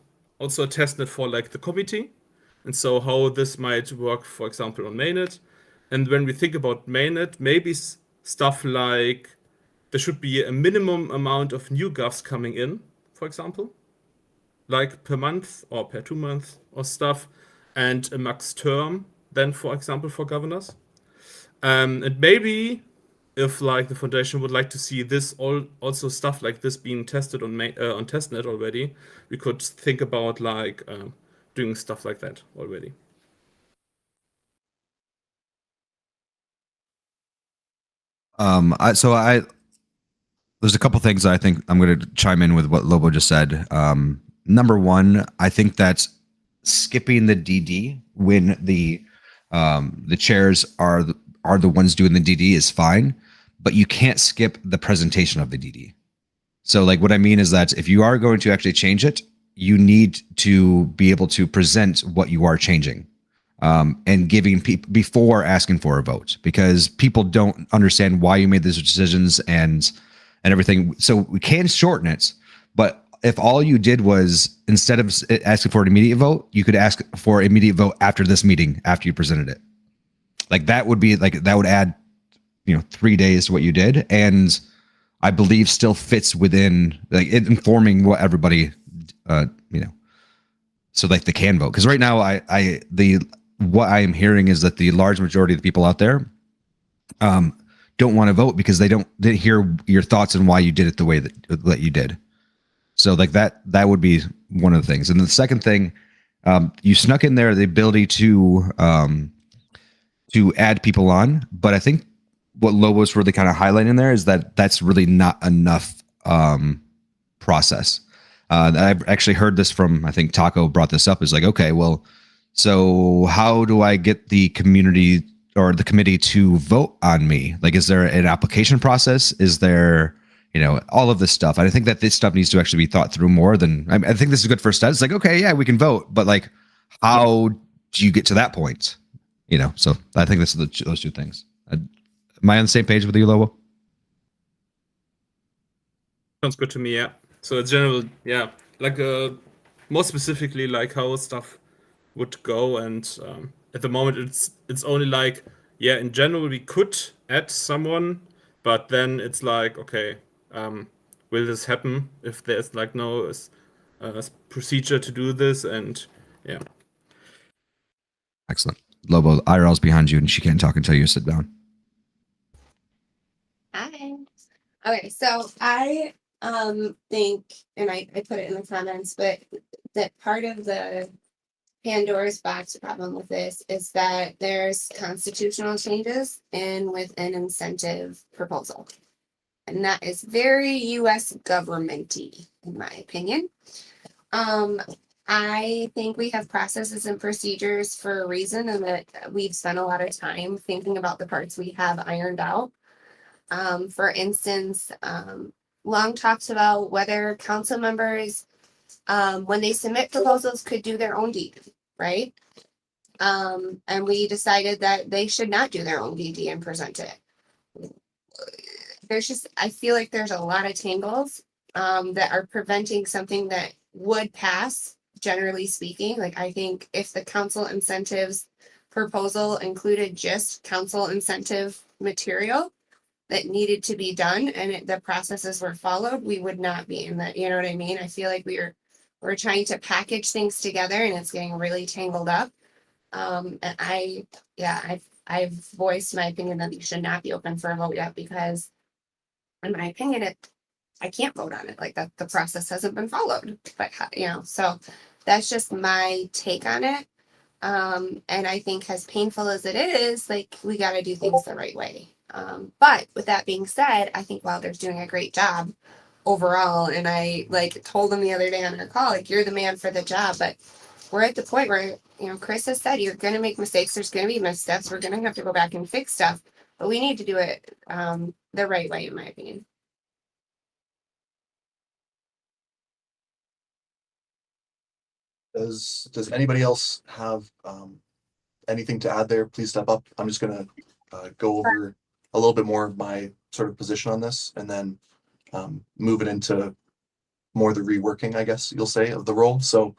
also a testnet for like the committee, and so how this might work, for example, on mainnet. And when we think about mainnet, maybe stuff like there should be a minimum amount of new govs coming in, for example, like per month or per 2 months or stuff, and a max term then, for example, for governors. And maybe if like the foundation would like to see this also stuff like this being tested on testnet already, we could think about like doing stuff like that already. There's a couple things I think I'm going to chime in with what Lobo just said. Number one, I think that skipping the DD when the chairs are the ones doing the DD is fine, but you can't skip the presentation of the DD. So like what I mean is that if you are going to actually change it, you need to be able to present what you are changing. And giving people before asking for a vote, because people don't understand why you made these decisions and everything. So we can shorten it, but if all you did was, instead of asking for an immediate vote, you could ask for immediate vote after this meeting, after you presented it. Like that would be like, that would add, 3 days to what you did. And I believe still fits within like it informing what everybody, so like they can vote. Because right now what I am hearing is that the large majority of the people out there don't want to vote because they didn't hear your thoughts and why you did it the way that you did. So like that would be one of the things. And the second thing, you snuck in there the ability to add people on, but I think what Lobo's really kind of highlighting there is that that's really not enough process. I've actually heard this from, I think Taco brought this up, is like, okay, well, so how do I get the community or the committee to vote on me? Like, is there an application process? Is there, all of this stuff? And I think that this stuff needs to actually be thought through more than, I think this is a good first step. It's like, okay, yeah, we can vote, but like, how do you get to that point? So I think this is those two things. Am I on the same page with you, Lobo? Sounds good to me, yeah. So in general, yeah, like more specifically, like how stuff would go, and at the moment it's only like, yeah, in general we could add someone, but then it's like, okay, will this happen if there's like no procedure to do this? And yeah. Excellent. Lobo, IRL's behind you and she can't talk until you sit down. Hi. Okay, so I think, and I put it in the comments, but that part of the Pandora's box problem with this is that there's constitutional changes in with an incentive proposal. And that is very US government-y, in my opinion. I think we have processes and procedures for a reason, and that we've spent a lot of time thinking about the parts we have ironed out. For instance, Long talks about whether council members, when they submit proposals, could do their own DD, right? And we decided that they should not do their own DD and present it. I feel like there's a lot of tangles that are preventing something that would pass generally speaking, like I think if the council incentives proposal included just council incentive material that needed to be done and the processes were followed, we would not be in that. You know what I mean? I feel like we're trying to package things together and it's getting really tangled up. And I've voiced my opinion that you should not be open for a vote yet because, in my opinion, I can't vote on it. Like that, the process hasn't been followed. But so that's just my take on it. And I think as painful as it is, like we got to do things the right way. But with that being said, I think Wilder's doing a great job overall. And I like told him the other day on our call, like you're the man for the job. But we're at the point where, Chris has said you're going to make mistakes. There's going to be missteps. We're going to have to go back and fix stuff. But we need to do it the right way, in my opinion. Does anybody else have anything to add there? Please step up. I'm just going to go over a little bit more of my sort of position on this and then move it into more the reworking, I guess you'll say, of the role. So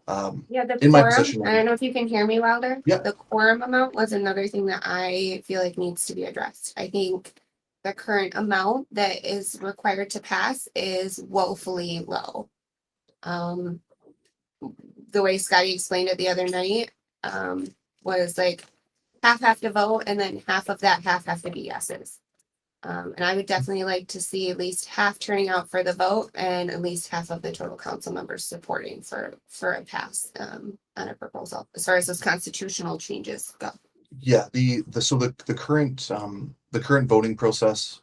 The in my quorum, position, I don't know if you can hear me, Wilder. Yeah. The quorum amount was another thing that I feel like needs to be addressed. I think the current amount that is required to pass is woefully low. The way Scotty explained it the other night was like half have to vote and then half of that half have to be yeses. And I would definitely like to see at least half turning out for the vote and at least half of the total council members supporting for a pass on a proposal as far as those constitutional changes go. yeah, the current voting process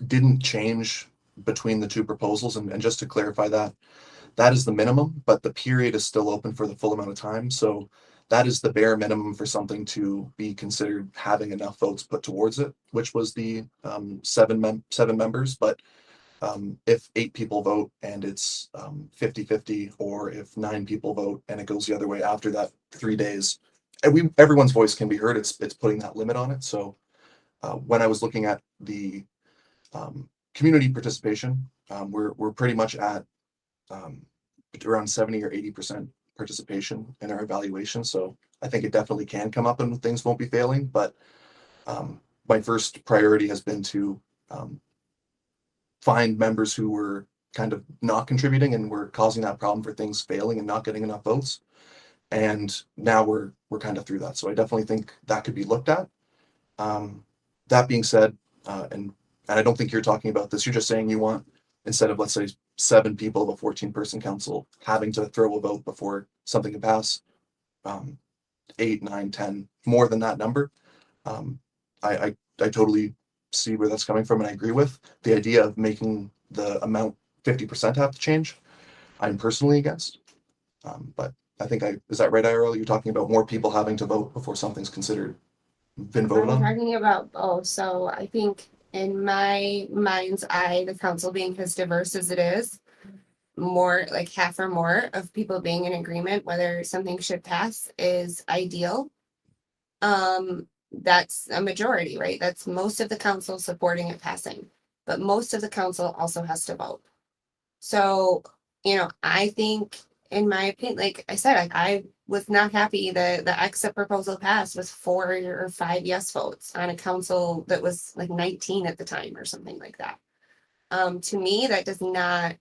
didn't change between the two proposals, and just to clarify that is the minimum, but the period is still open for the full amount of time. So that is the bare minimum for something to be considered having enough votes put towards it, which was the seven members. But if 8 people vote and it's 50-50, or if 9 people vote and it goes the other way after that 3 days, everyone's voice can be heard. It's putting that limit on it. So when I was looking at the community participation, we're pretty much at around 70 or 80% participation in our evaluation. So I think it definitely can come up and things won't be failing. But my first priority has been to find members who were kind of not contributing and were causing that problem for things failing and not getting enough votes. And now we're kind of through that. So I definitely think that could be looked at. That being said, and I don't think you're talking about this, you're just saying you want, instead of, let's say, 7 people of a 14-person council having to throw a vote before something can pass, 8, 9, 10, more than that number. I totally see where that's coming from, and I agree with the idea of making the amount 50% have to change. I'm personally against, but I think is that right, IRL? You're talking about more people having to vote before something's been voted I'm on? talking about both. So I think in my mind's eye, the council being as diverse as it is, more like half or more of people being in agreement whether something should pass is ideal. That's a majority, right? That's most of the council supporting it passing, but most of the council also has to vote. So, I think, in my opinion, like I said, I was not happy that the exit proposal passed with 4 or 5 yes votes on a council that was like 19 at the time or something like that. To me, that does not,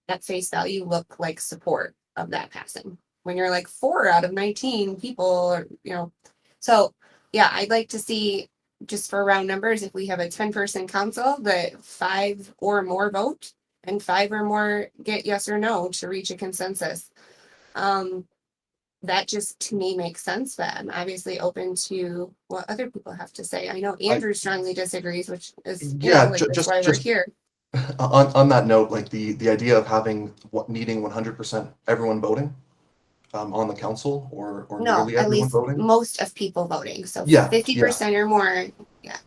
at face value, look like support of that passing. When you're like 4 out of 19 people, so yeah, I'd like to see, just for round numbers, if we have a 10-person council, that 5 or more vote and 5 or more get yes or no to reach a consensus. That just, to me, makes sense, but I'm obviously open to what other people have to say. I know Andrew strongly disagrees, which is that's why we're here. On that note, like the idea of needing 100% everyone voting on the council, or No, nearly at everyone least voting. most of people voting. So Yeah, 50% or more. Yeah.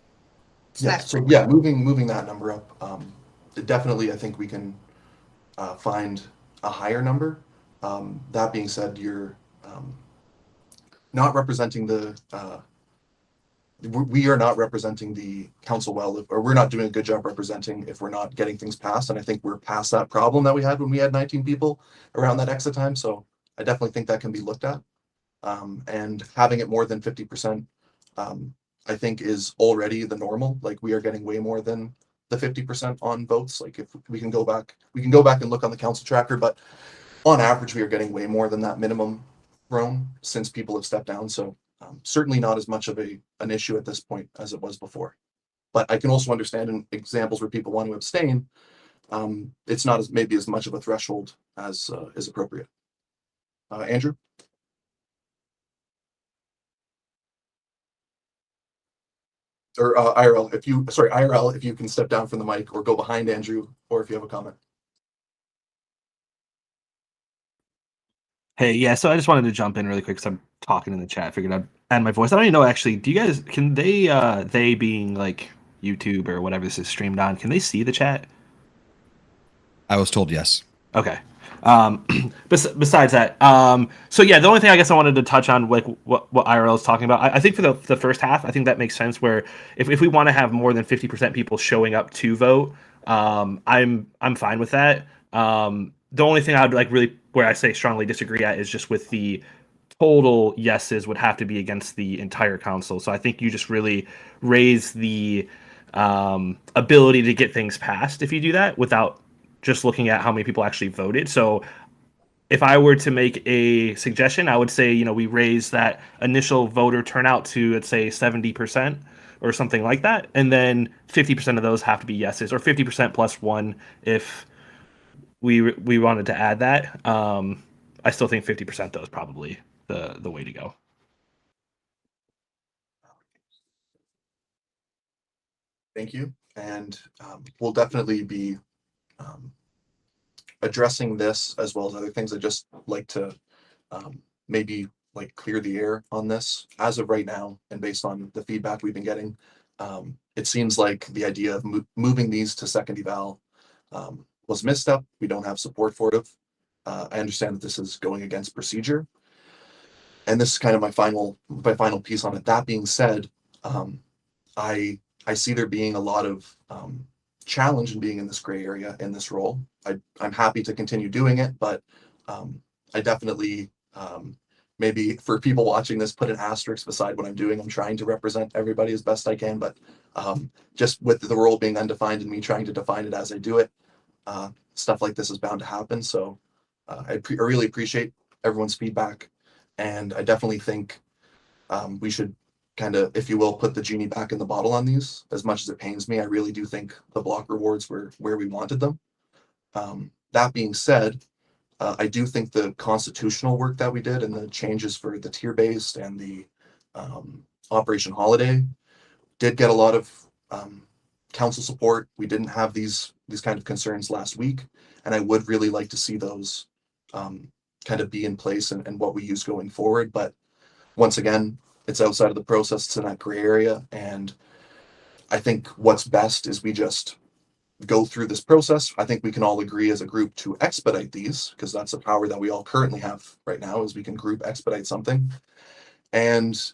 So yeah, moving that number up. Definitely, I think we can find a higher number. That being said, you're not representing we are not representing the council well, or we're not doing a good job representing if we're not getting things passed. And I think we're past that problem that we had when we had 19 people around that exit time. So I definitely think that can be looked at. And having it more than 50%, I think is already the normal. Like we are getting way more than the 50% on votes. Like if we can go back and look on the council tracker, but on average, we are getting way more than that minimum grown since people have stepped down. So certainly not as much of an issue at this point as it was before. But I can also understand in examples where people want to abstain, it's not maybe as much of a threshold as is appropriate. Andrew? Or IRL, if you can step down from the mic or go behind Andrew, or if you have a comment. Hey, yeah, so I just wanted to jump in really quick because I'm talking in the chat. Figured I'd add my voice. I don't even know, actually, do you guys, can they being like YouTube or whatever this is streamed on, can they see the chat? I was told yes. Okay. Besides that, so yeah, the only thing I guess I wanted to touch on, like what IRL is talking about, I think for the first half, I think that makes sense. Where if we want to have more than 50% people showing up to vote, I'm fine with that. The only thing I would like really where I say strongly disagree at is just with the total yeses would have to be against the entire council. So I think you just really raise the ability to get things passed if you do that without just looking at how many people actually voted. So if I were to make a suggestion, I would say, we raise that initial voter turnout to, let's say, 70% or something like that. And then 50% of those have to be yeses, or 50% plus one if we wanted to add that. I still think 50% though is probably the way to go. Thank you. And we'll definitely be addressing this as well as other things. I just like to maybe like clear the air on this as of right now, and based on the feedback we've been getting, it seems like the idea of moving these to second eval was missed up. We don't have support for it. I understand that this is going against procedure, and this is kind of my final piece on it. That being said, I see there being a lot of challenge in being in this gray area in this role. I'm happy to continue doing it, but I definitely maybe for people watching this, put an asterisk beside what I'm doing. I'm trying to represent everybody as best I can, but just with the role being undefined and me trying to define it as I do it, stuff like this is bound to happen. So I really appreciate everyone's feedback, and I definitely think we should kind of, if you will, put the genie back in the bottle on these. As much as it pains me, I really do think the block rewards were where we wanted them. That being said, I do think the constitutional work that we did and the changes for the tier-based and the Operation Holiday did get a lot of council support. We didn't have these kind of concerns last week, and I would really like to see those kind of be in place and what we use going forward. But once again, it's outside of the process. It's in that gray area, and I think what's best is we just go through this process. I think we can all agree as a group to expedite these, because that's a power that we all currently have right now, is we can group expedite something and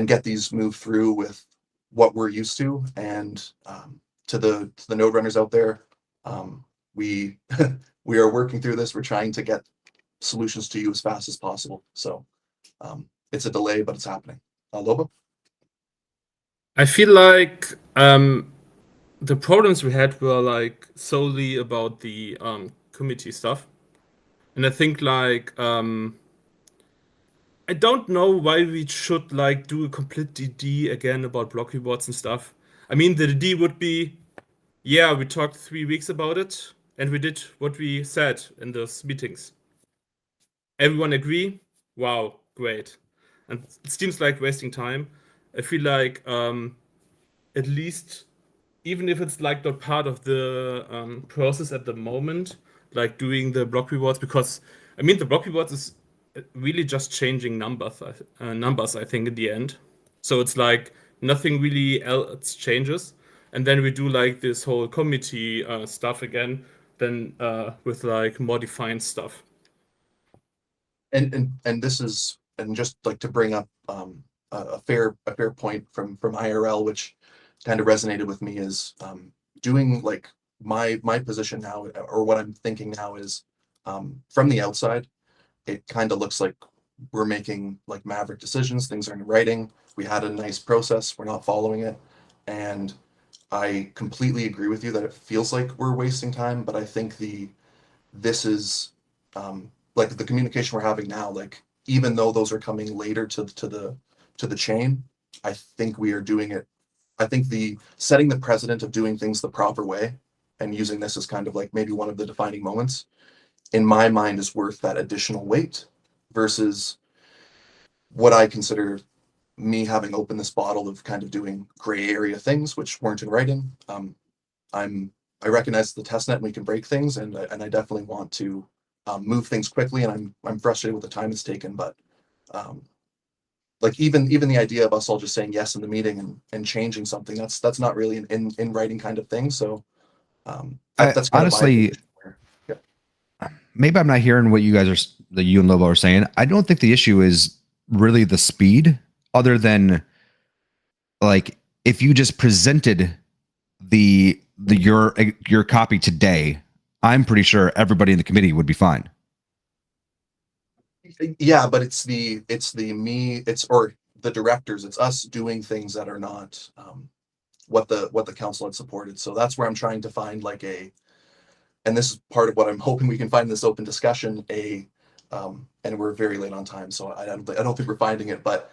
get these moved through with what we're used to. And to the node runners out there, we we are working through this. We're trying to get solutions to you as fast as possible. So it's a delay, but it's happening. Loba? I feel like the problems we had were like solely about the committee stuff, and I think like I don't know why we should like do a complete DD again about block rewards and stuff. I mean, the DD would be, yeah, we talked 3 weeks about it and we did what we said in those meetings. Everyone agree? Wow, great. And it seems like wasting time. I feel like at least, even if it's like not part of the process at the moment, like doing the block rewards, because I mean the block rewards is really just changing numbers, I think, in the end. So it's like nothing really else changes, and then we do like this whole committee stuff again, then with like more defined stuff. And this is, and just like to bring up a fair point from IRL, which kind of resonated with me, is doing like my position now, or what I'm thinking now is, from the outside, it kind of looks like we're making like maverick decisions. Things are in writing. We had a nice process. We're not following it. And I completely agree with you that it feels like we're wasting time, but I think this is like the communication we're having now, like even though those are coming later to the chain, I think we are doing it. I think the setting the precedent of doing things the proper way and using this as kind of like maybe one of the defining moments in my mind is worth that additional weight versus what I consider me having opened this bottle of kind of doing gray area things which weren't in writing. I recognize the test net and we can break things, and I definitely want to move things quickly, and I'm frustrated with the time it's taken, but like even the idea of us all just saying yes in the meeting and changing something, that's not really an in writing kind of thing. So that's kind honestly, of my maybe I'm not hearing what you guys that you and Lobo are saying. I don't think the issue is really the speed, other than like if you just presented your copy today, I'm pretty sure everybody in the committee would be fine. Yeah, but it's or the directors, it's us doing things that are not what the council had supported. So that's where I'm trying to find like and this is part of what I'm hoping we can find in this open discussion, and we're very late on time, so I don't think we're finding it, but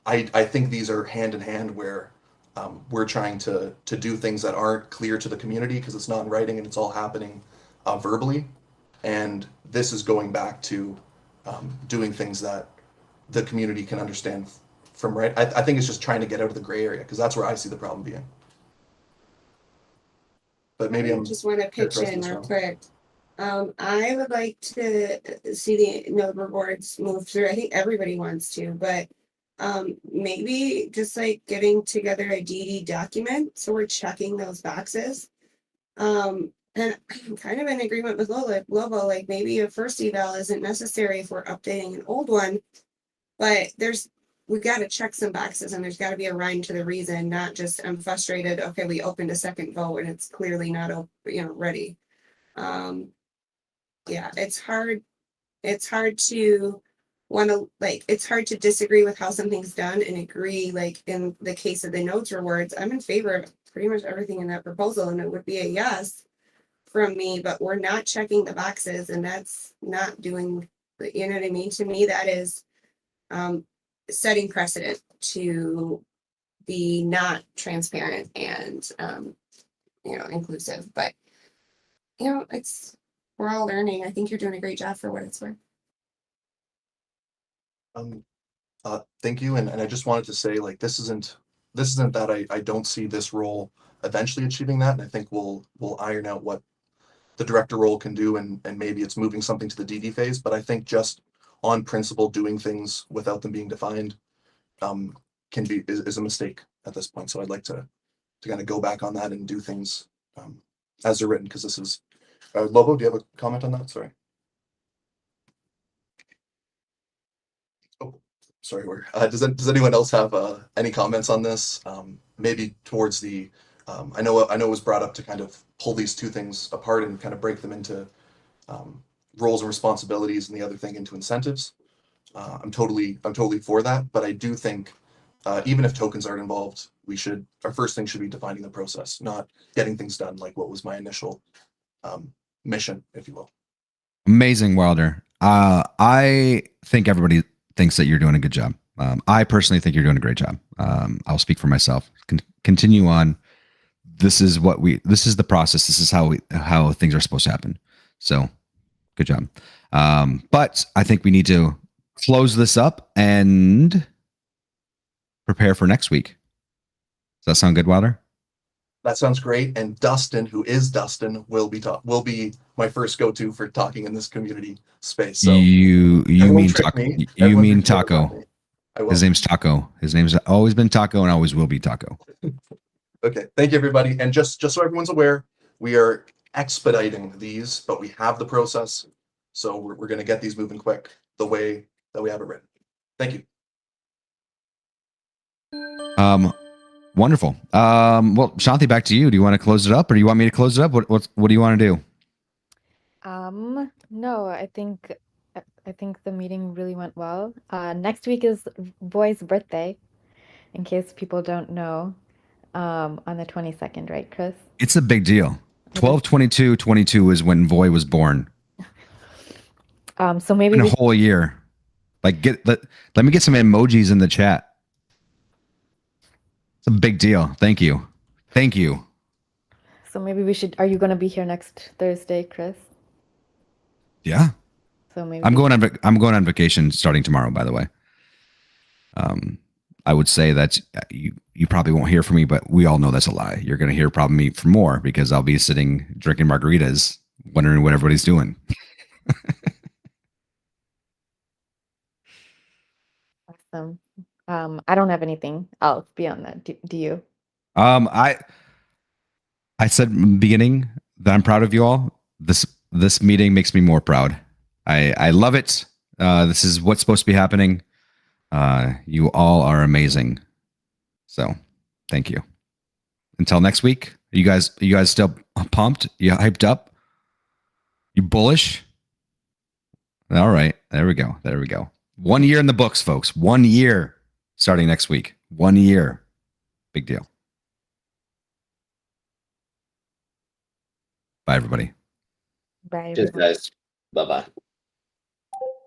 I think these are hand in hand where we're trying to do things that aren't clear to the community because it's not in writing and it's all happening verbally. And this is going back to doing things that the community can understand from right. I think it's just trying to get out of the gray area because that's where I see the problem being. But maybe I just want to pitch in real quick. I would like to see the node rewards move through. I think everybody wants to, but maybe just like getting together a DD document so we're checking those boxes. And I'm kind of in agreement with Lobo, like maybe a first eval isn't necessary if we're updating an old one, but we've got to check some boxes and there's got to be a rhyme to the reason, not just I'm frustrated. Okay, we opened a second vote and it's clearly not ready. Yeah, it's hard to it's hard to disagree with how something's done and agree. Like in the case of the nodes rewards, I'm in favor of pretty much everything in that proposal and it would be a yes from me, but we're not checking the boxes and that's not doing, you know what I mean? To me, that is setting precedent to be not transparent and inclusive. But we're all learning. I think you're doing a great job for what it's worth. Thank you. And I just wanted to say, like, this isn't that I don't see this role eventually achieving that. And I think we'll iron out what the director role can do, and maybe it's moving something to the DD phase. But I think just on principle, doing things without them being defined is a mistake at this point. So I'd like to kind of go back on that and do things as they're written, because this is Lobo, do you have a comment on that? Sorry. Oh, sorry. Does anyone else have any comments on this? Maybe towards the I know it was brought up to kind of pull these two things apart and kind of break them into roles and responsibilities, and the other thing into incentives. I'm totally for that, but I do think even if tokens aren't involved, our first thing should be defining the process, not getting things done like what was my initial mission, if you will. Amazing, Wilder. I think everybody thinks that you're doing a good job. I personally think you're doing a great job. I'll speak for myself. Continue on. This is the process. This is how things are supposed to happen. So good job. But I think we need to close this up and prepare for next week. Does that sound good, Wilder? That sounds great. And Dustin, who is Dustin, will be my first go-to for talking in this community space. So you mean Taco? You mean trick Taco? His name's Taco. His name's always been Taco and always will be Taco. Okay, thank you, everybody. And just so everyone's aware, we are expediting these, but we have the process, so we're going to get these moving quick the way that we have it written. Thank you. Wonderful. Well, Shanti, back to you. Do you want to close it up, or do you want me to close it up? What do you want to do? No, I think the meeting really went well. Next week is Boy's birthday, in case people don't know. On the 22nd, right, Chris? It's a big deal. 12/22/22 is when Voy was born. So maybe In a we whole year. Like let me get some emojis in the chat. It's a big deal. Thank you. Thank you. So maybe we should. Are you going to be here next Thursday, Chris? Yeah. So maybe I'm going on vacation starting tomorrow, by the way. I would say that you probably won't hear from me, but we all know that's a lie. You're going to hear probably me for more because I'll be sitting drinking margaritas, wondering what everybody's doing. Awesome. I don't have anything else beyond that. Do you? I said in the beginning that I'm proud of you all. This meeting makes me more proud. I love it. This is what's supposed to be happening. You all are amazing. So, thank you. Until next week, you guys still pumped? You hyped up? You bullish? All right, there we go. 1 year in the books, folks. 1 year starting next week. 1 year. Big deal. Bye, everybody. Bye. Cheers, Everyone. guys. Bye bye.